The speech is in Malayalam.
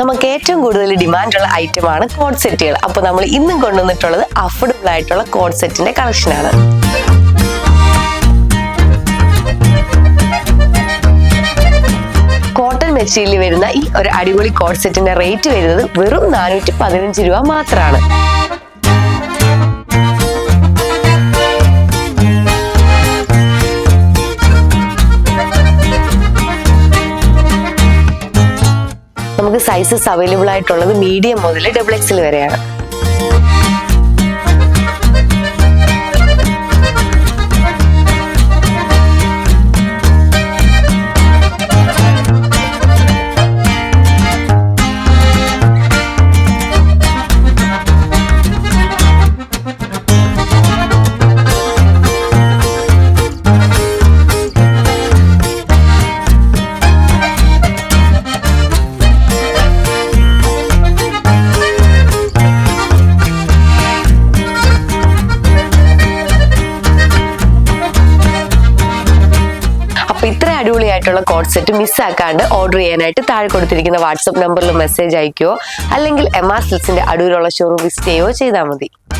നമുക്ക് ഏറ്റവും കൂടുതൽ ഡിമാൻഡുള്ള ഐറ്റമാണ് കോഡ് സെറ്റുകൾ. അപ്പോൾ നമ്മൾ ഇന്നും കൊണ്ടുവന്നിട്ടുള്ളത് അഫോർഡബിൾ ആയിട്ടുള്ള കോഡ് സെറ്റിന്റെ കളക്ഷനാണ്. കോട്ടൺ മെറ്റീരിയലിൽ വരുന്ന ഈ ഒരു അടിപൊളി കോഡ് സെറ്റിന്റെ റേറ്റ് വരുന്നത് വെറും 415 രൂപ മാത്രമാണ്. നമുക്ക് സൈസസ് അവൈലബിൾ ആയിട്ടുള്ളത് മീഡിയം മുതൽ XXL വരെയാണ്. ഇത്ര അടിപൊളിയായിട്ടുള്ള കോഡ് സെറ്റ് മിസ്സാക്കാണ്ട് ഓർഡർ ചെയ്യാനായിട്ട് താഴെ കൊടുത്തിരിക്കുന്ന വാട്സ്ആപ്പ് നമ്പറിൽ മെസ്സേജ് അയക്കുകയോ അല്ലെങ്കിൽ MR സിൽക്സിന്റെ അടൂരുള്ള ഷോറൂം വിസിറ്റ് ചെയ്യുകയോ ചെയ്താൽ മതി.